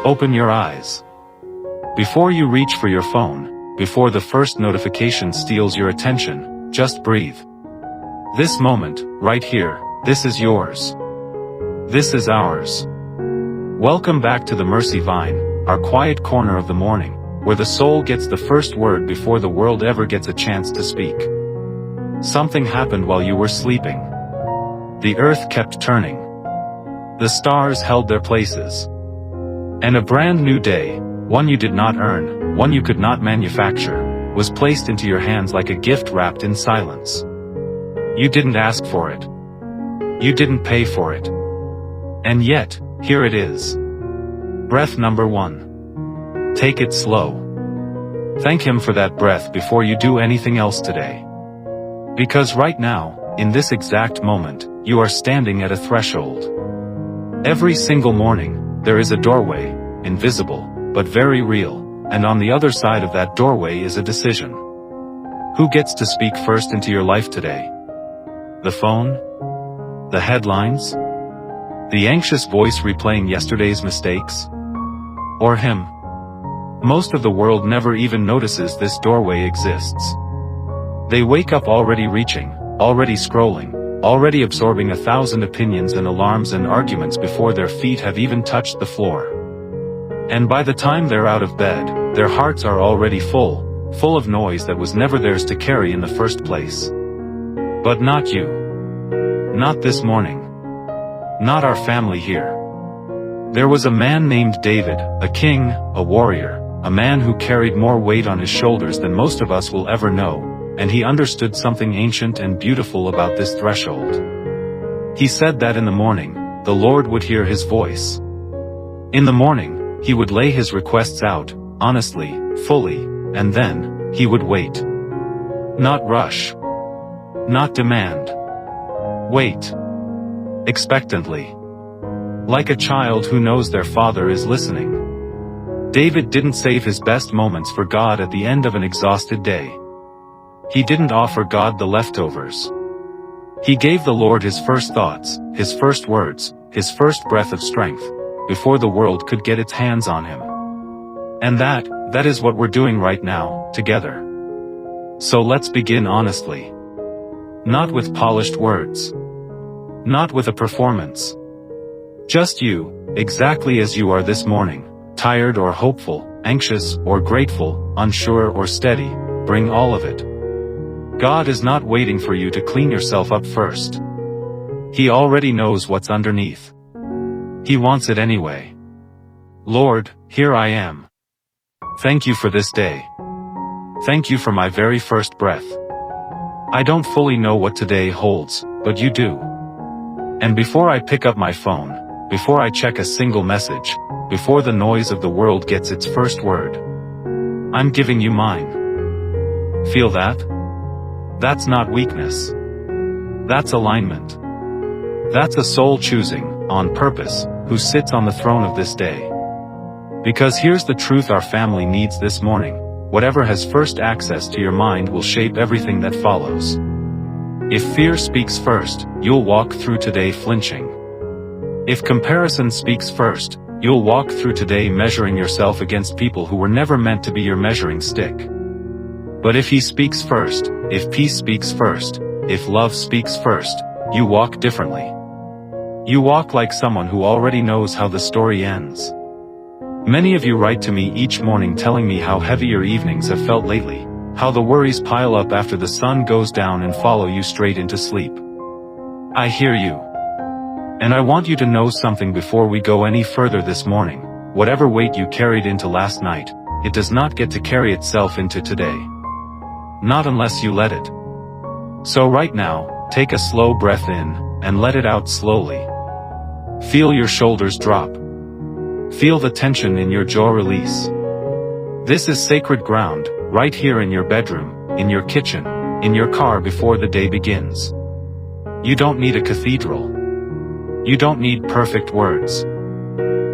Open your eyes. Before you reach for your phone, before the first notification steals your attention, just breathe. This moment, right here, this is yours. This is ours. Welcome back to the Mercy Vine, our quiet corner of the morning, where the soul gets the first word before the world ever gets a chance to speak. Something happened while you were sleeping. The earth kept turning. The stars held their places. And a brand new day, one you did not earn, one you could not manufacture, was placed into your hands like a gift wrapped in silence. You didn't ask for it. You didn't pay for it. And yet, here it is. Breath number 1. Take it slow. Thank Him for that breath before you do anything else today. Because right now, in this exact moment, you are standing at a threshold. Every single morning, there is a doorway, invisible, but very real, and on the other side of that doorway is a decision. Who gets to speak first into your life today? The phone? The headlines? The anxious voice replaying yesterday's mistakes? Or Him? Most of the world never even notices this doorway exists. They wake up already reaching, already scrolling, already absorbing 1,000 opinions and alarms and arguments before their feet have even touched the floor. And by the time they're out of bed, their hearts are already full of noise that was never theirs to carry in the first place. But not you. Not this morning. Not our family here. There was a man named David, a king, a warrior, a man who carried more weight on his shoulders than most of us will ever know, and he understood something ancient and beautiful about this threshold. He said that in the morning, the Lord would hear his voice. In the morning, he would lay his requests out, honestly, fully, and then, he would wait. Not rush. Not demand. Wait. Expectantly. Like a child who knows their father is listening. David didn't save his best moments for God at the end of an exhausted day. He didn't offer God the leftovers. He gave the Lord his first thoughts, his first words, his first breath of strength, before the world could get its hands on him. And that is what we're doing right now, together. So let's begin honestly. Not with polished words. Not with a performance. Just you, exactly as you are this morning, tired or hopeful, anxious or grateful, unsure or steady, bring all of it. God is not waiting for you to clean yourself up first. He already knows what's underneath. He wants it anyway. Lord, here I am. Thank you for this day. Thank you for my very first breath. I don't fully know what today holds, but you do. And before I pick up my phone, before I check a single message, before the noise of the world gets its first word, I'm giving you mine. Feel that? That's not weakness. That's alignment. That's a soul choosing, on purpose, who sits on the throne of this day. Because here's the truth our family needs this morning: whatever has first access to your mind will shape everything that follows. If fear speaks first, you'll walk through today flinching. If comparison speaks first, you'll walk through today measuring yourself against people who were never meant to be your measuring stick. But if He speaks first, if peace speaks first, if love speaks first, you walk differently. You walk like someone who already knows how the story ends. Many of you write to me each morning telling me how heavy your evenings have felt lately, how the worries pile up after the sun goes down and follow you straight into sleep. I hear you. And I want you to know something before we go any further this morning: whatever weight you carried into last night, it does not get to carry itself into today. Not unless you let it. So right now, take a slow breath in, and let it out slowly. Feel your shoulders drop. Feel the tension in your jaw release. This is sacred ground, right here in your bedroom, in your kitchen, in your car before the day begins. You don't need a cathedral. You don't need perfect words.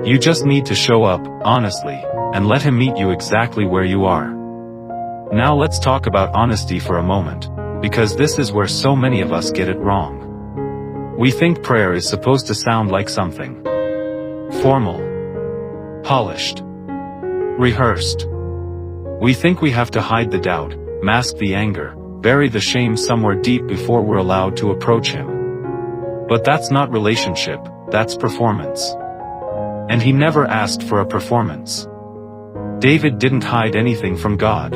You just need to show up, honestly, and let Him meet you exactly where you are. Now let's talk about honesty for a moment, because this is where so many of us get it wrong. We think prayer is supposed to sound like something formal, polished, rehearsed. We think we have to hide the doubt, mask the anger, bury the shame somewhere deep before we're allowed to approach him. But that's not relationship, that's performance. And he never asked for a performance. David didn't hide anything from God.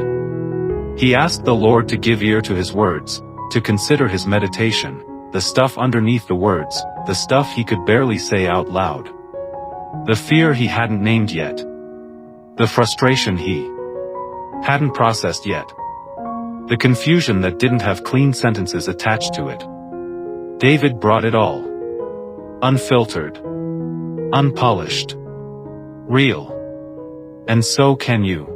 He asked the Lord to give ear to his words, to consider his meditation, the stuff underneath the words, the stuff he could barely say out loud. The fear he hadn't named yet. The frustration he hadn't processed yet. The confusion that didn't have clean sentences attached to it. David brought it all. Unfiltered. Unpolished. Real. And so can you.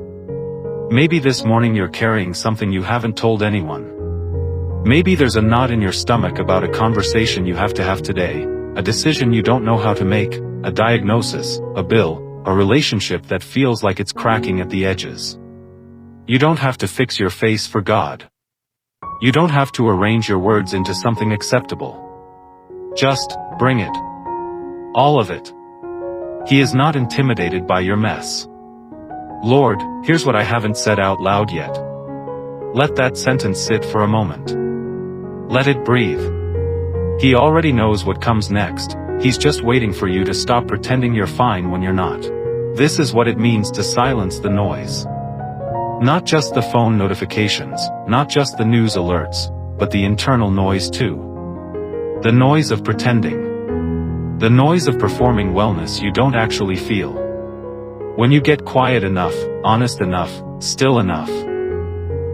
Maybe this morning you're carrying something you haven't told anyone. Maybe there's a knot in your stomach about a conversation you have to have today, a decision you don't know how to make, a diagnosis, a bill, a relationship that feels like it's cracking at the edges. You don't have to fix your face for God. You don't have to arrange your words into something acceptable. Just bring it. All of it. He is not intimidated by your mess. Lord, here's what I haven't said out loud yet. Let that sentence sit for a moment. Let it breathe. He already knows what comes next. He's just waiting for you to stop pretending you're fine when you're not. This is what it means to silence the noise. Not just the phone notifications, not just the news alerts, but the internal noise too. The noise of pretending. The noise of performing wellness you don't actually feel. When you get quiet enough, honest enough, still enough,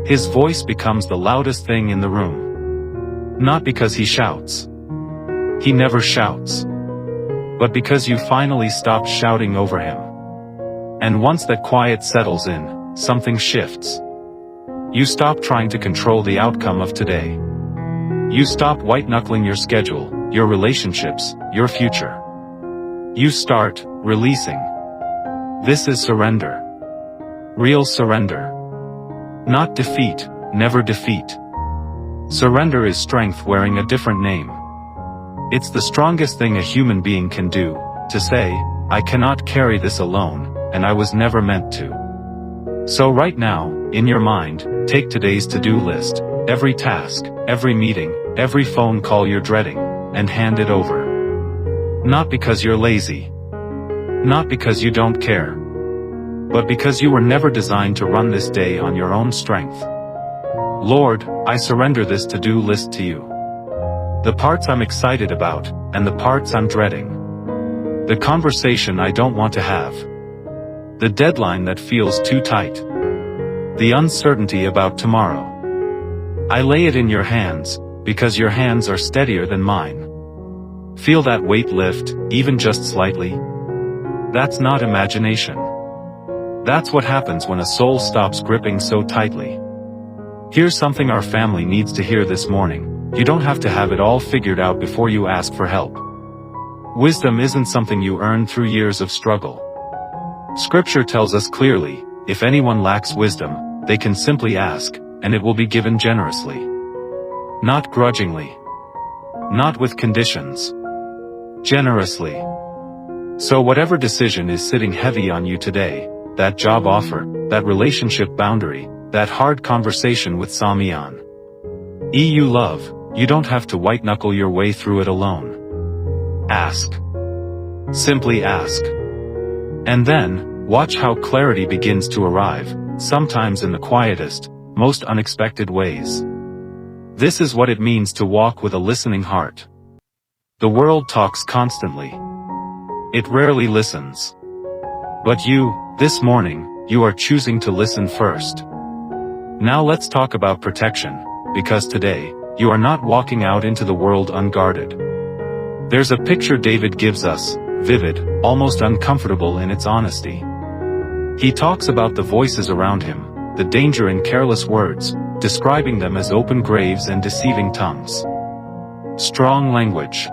his voice becomes the loudest thing in the room. Not because he shouts. He never shouts. But because you finally stopped shouting over him. And once that quiet settles in, something shifts. You stop trying to control the outcome of today. You stop white-knuckling your schedule, your relationships, your future. You start releasing. This is surrender. Real surrender. Not defeat, never defeat. Surrender is strength wearing a different name. It's the strongest thing a human being can do, to say, I cannot carry this alone, and I was never meant to. So right now, in your mind, take today's to-do list, every task, every meeting, every phone call you're dreading, and hand it over. Not because you're lazy. Not because you don't care. But because you were never designed to run this day on your own strength. Lord, I surrender this to-do list to you. The parts I'm excited about, and the parts I'm dreading. The conversation I don't want to have. The deadline that feels too tight. The uncertainty about tomorrow. I lay it in your hands, because your hands are steadier than mine. Feel that weight lift, even just slightly? That's not imagination. That's what happens when a soul stops gripping so tightly. Here's something our family needs to hear this morning. You don't have to have it all figured out before you ask for help. Wisdom isn't something you earn through years of struggle. Scripture tells us clearly, if anyone lacks wisdom, they can simply ask, and it will be given generously. Not grudgingly. Not with conditions. Generously. So whatever decision is sitting heavy on you today, that job offer, that relationship boundary, that hard conversation with Samian. You love, you don't have to white-knuckle your way through it alone. Ask. Simply ask. And then, watch how clarity begins to arrive, sometimes in the quietest, most unexpected ways. This is what it means to walk with a listening heart. The world talks constantly. It rarely listens. But you, this morning, you are choosing to listen first. Now let's talk about protection, because today, you are not walking out into the world unguarded. There's a picture David gives us, vivid, almost uncomfortable in its honesty. He talks about the voices around him, the danger in careless words, describing them as open graves and deceiving tongues. Strong language.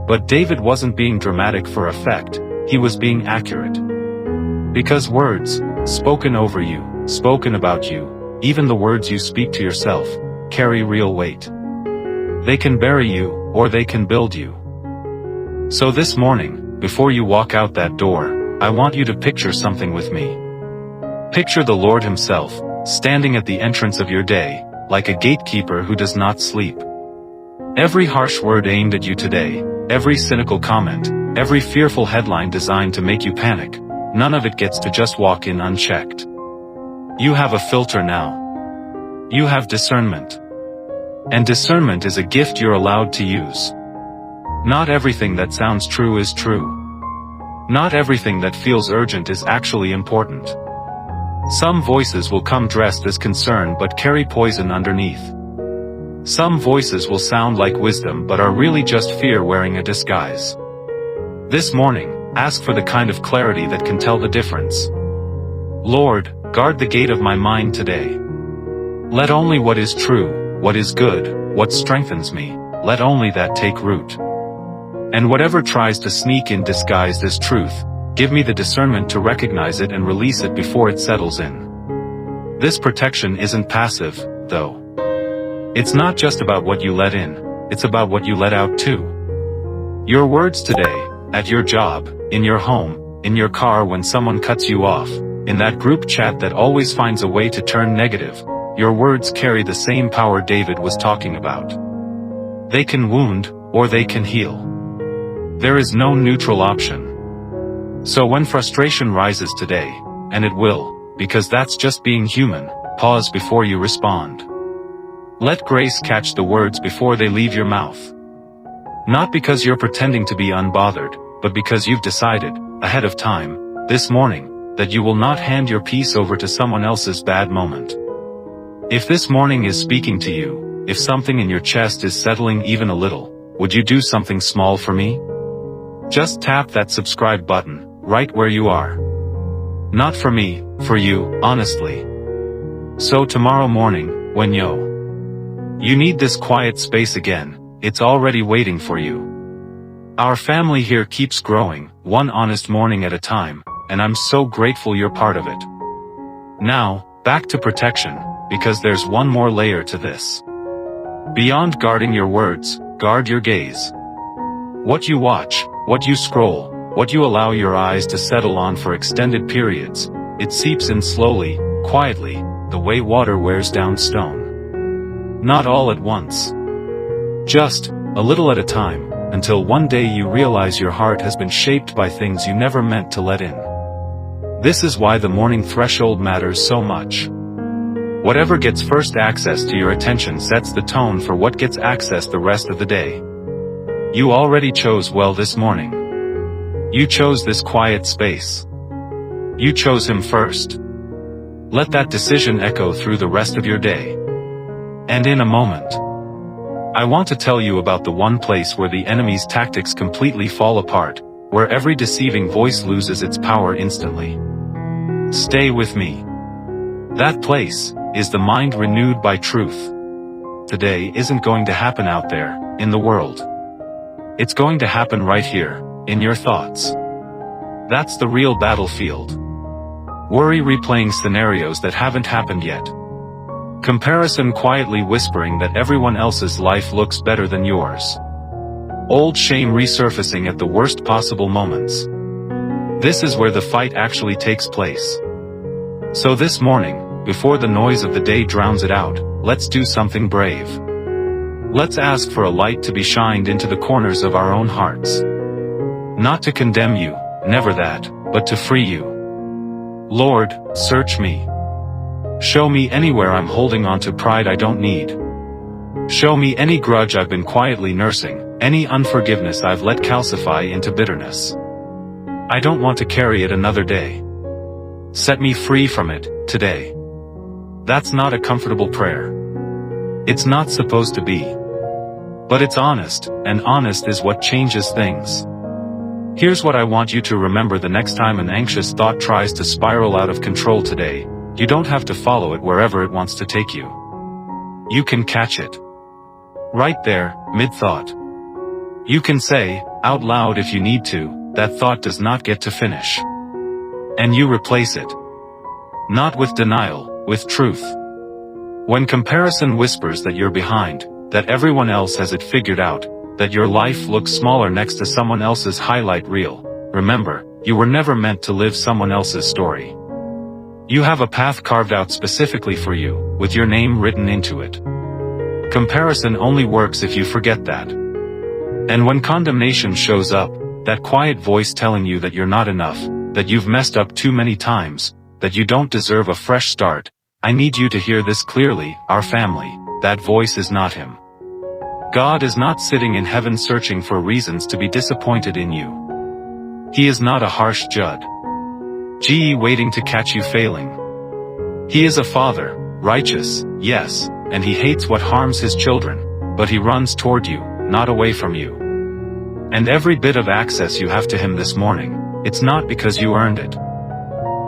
But David wasn't being dramatic for effect, he was being accurate. Because words, spoken over you, spoken about you, even the words you speak to yourself, carry real weight. They can bury you, or they can build you. So this morning, before you walk out that door, I want you to picture something with me. Picture the Lord Himself, standing at the entrance of your day, like a gatekeeper who does not sleep. Every harsh word aimed at you today, every cynical comment, every fearful headline designed to make you panic, none of it gets to just walk in unchecked. You have a filter now. You have discernment. And discernment is a gift you're allowed to use. Not everything that sounds true is true. Not everything that feels urgent is actually important. Some voices will come dressed as concern but carry poison underneath. Some voices will sound like wisdom but are really just fear wearing a disguise. This morning, ask for the kind of clarity that can tell the difference. Lord, guard the gate of my mind today. Let only what is true, what is good, what strengthens me, let only that take root. And whatever tries to sneak in disguised as truth, give me the discernment to recognize it and release it before it settles in. This protection isn't passive, though. It's not just about what you let in, it's about what you let out too. Your words today, at your job, in your home, in your car when someone cuts you off, in that group chat that always finds a way to turn negative, your words carry the same power David was talking about. They can wound, or they can heal. There is no neutral option. So when frustration rises today, and it will, because that's just being human, pause before you respond. Let grace catch the words before they leave your mouth. Not because you're pretending to be unbothered, but because you've decided, ahead of time, this morning, that you will not hand your peace over to someone else's bad moment. If this morning is speaking to you, if something in your chest is settling even a little, would you do something small for me? Just tap that subscribe button, right where you are. Not for me, for you, honestly. So tomorrow morning, when you need this quiet space again, it's already waiting for you. Our family here keeps growing, one honest morning at a time, and I'm so grateful you're part of it. Now, back to protection, because there's one more layer to this. Beyond guarding your words, guard your gaze. What you watch, what you scroll, what you allow your eyes to settle on for extended periods, it seeps in slowly, quietly, the way water wears down stone. Not all at once. Just, a little at a time, until one day you realize your heart has been shaped by things you never meant to let in. This is why the morning threshold matters so much. Whatever gets first access to your attention sets the tone for what gets access the rest of the day. You already chose well this morning. You chose this quiet space. You chose Him first. Let that decision echo through the rest of your day. And in a moment, I want to tell you about the one place where the enemy's tactics completely fall apart, where every deceiving voice loses its power instantly. Stay with me. That place is the mind renewed by truth. Today isn't going to happen out there, in the world. It's going to happen right here, in your thoughts. That's the real battlefield. Worry replaying scenarios that haven't happened yet. Comparison quietly whispering that everyone else's life looks better than yours. Old shame resurfacing at the worst possible moments. This is where the fight actually takes place. So this morning, before the noise of the day drowns it out, let's do something brave. Let's ask for a light to be shined into the corners of our own hearts. Not to condemn you, never that, but to free you. Lord, search me. Show me anywhere I'm holding on to pride I don't need. Show me any grudge I've been quietly nursing, any unforgiveness I've let calcify into bitterness. I don't want to carry it another day. Set me free from it, today. That's not a comfortable prayer. It's not supposed to be. But it's honest, and honest is what changes things. Here's what I want you to remember the next time an anxious thought tries to spiral out of control today. You don't have to follow it wherever it wants to take you. You can catch it. Right there, mid-thought. You can say, out loud if you need to, that thought does not get to finish. And you replace it. Not with denial, with truth. When comparison whispers that you're behind, that everyone else has it figured out, that your life looks smaller next to someone else's highlight reel, remember, you were never meant to live someone else's story. You have a path carved out specifically for you, with your name written into it. Comparison only works if you forget that. And when condemnation shows up, that quiet voice telling you that you're not enough, that you've messed up too many times, that you don't deserve a fresh start, I need you to hear this clearly, our family, that voice is not him. God is not sitting in heaven searching for reasons to be disappointed in you. He is not a harsh judge, waiting to catch you failing. He is a father, righteous, yes, and he hates what harms his children, but he runs toward you, not away from you. And every bit of access you have to him this morning, it's not because you earned it.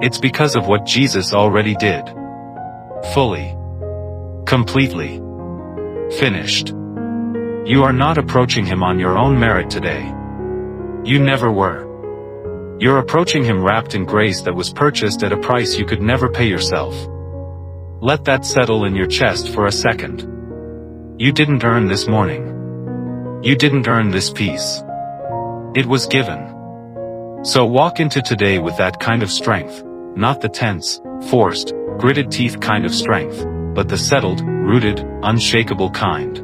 It's because of what Jesus already did. Fully. Completely. Finished. You are not approaching him on your own merit today. You never were. You're approaching him wrapped in grace that was purchased at a price you could never pay yourself. Let that settle in your chest for a second. You didn't earn this morning. You didn't earn this peace. It was given. So walk into today with that kind of strength, not the tense, forced, gritted teeth kind of strength, but the settled, rooted, unshakable kind.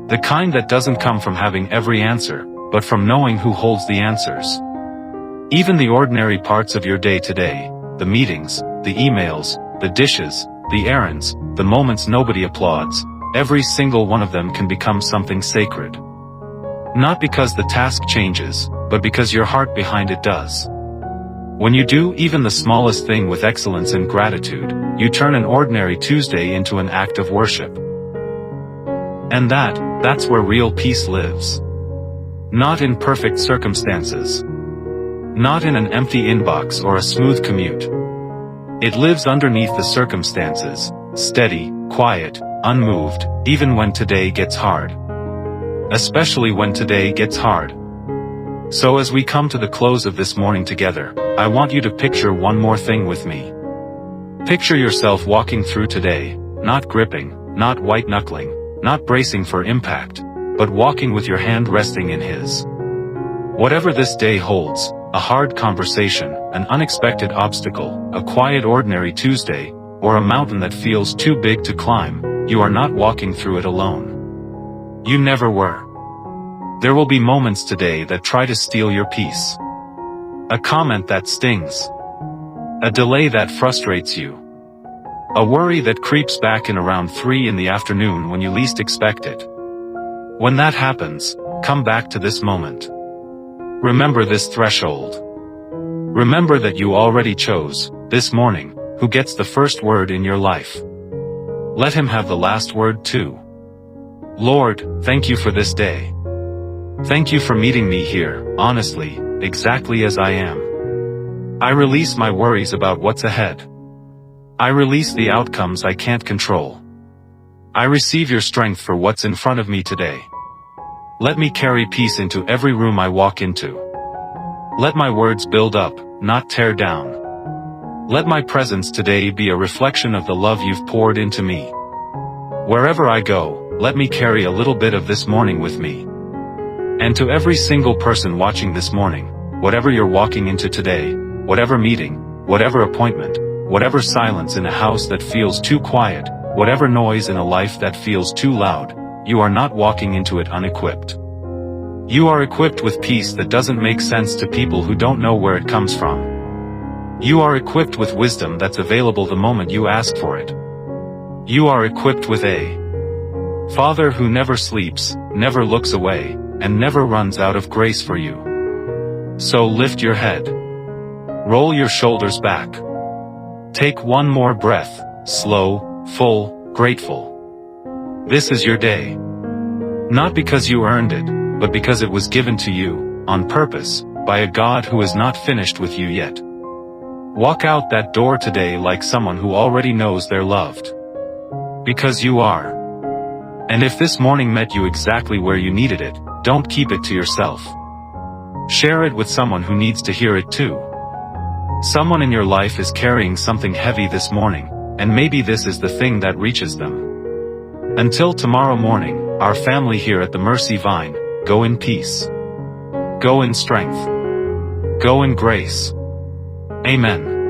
The kind that doesn't come from having every answer, but from knowing who holds the answers. Even the ordinary parts of your day today, the meetings, the emails, the dishes, the errands, the moments nobody applauds, every single one of them can become something sacred. Not because the task changes, but because your heart behind it does. When you do even the smallest thing with excellence and gratitude, you turn an ordinary Tuesday into an act of worship. And that's where real peace lives. Not in perfect circumstances. Not in an empty inbox or a smooth commute. It lives underneath the circumstances, steady, quiet, unmoved, even when today gets hard. Especially when today gets hard. So as we come to the close of this morning together, I want you to picture one more thing with me. Picture yourself walking through today, not gripping, not white-knuckling, not bracing for impact, but walking with your hand resting in his. Whatever this day holds, a hard conversation, an unexpected obstacle, a quiet ordinary Tuesday, or a mountain that feels too big to climb, you are not walking through it alone. You never were. There will be moments today that try to steal your peace. A comment that stings. A delay that frustrates you. A worry that creeps back in around 3 in the afternoon when you least expect it. When that happens, come back to this moment. Remember this threshold. Remember that you already chose, this morning, who gets the first word in your life. Let him have the last word too. Lord, thank you for this day. Thank you for meeting me here, honestly, exactly as I am. I release my worries about what's ahead. I release the outcomes I can't control. I receive your strength for what's in front of me today. Let me carry peace into every room I walk into. Let my words build up, not tear down. Let my presence today be a reflection of the love you've poured into me. Wherever I go, let me carry a little bit of this morning with me. And to every single person watching this morning, whatever you're walking into today, whatever meeting, whatever appointment, whatever silence in a house that feels too quiet, whatever noise in a life that feels too loud, you are not walking into it unequipped. You are equipped with peace that doesn't make sense to people who don't know where it comes from. You are equipped with wisdom that's available the moment you ask for it. You are equipped with a Father who never sleeps, never looks away, and never runs out of grace for you. So lift your head. Roll your shoulders back. Take one more breath, slow, full, grateful. This is your day. Not because you earned it, but because it was given to you, on purpose, by a God who is not finished with you yet. Walk out that door today like someone who already knows they're loved. Because you are. And if this morning met you exactly where you needed it, don't keep it to yourself. Share it with someone who needs to hear it too. Someone in your life is carrying something heavy this morning, and maybe this is the thing that reaches them. Until tomorrow morning, our family here at the Mercy Vine, go in peace. Go in strength. Go in grace. Amen.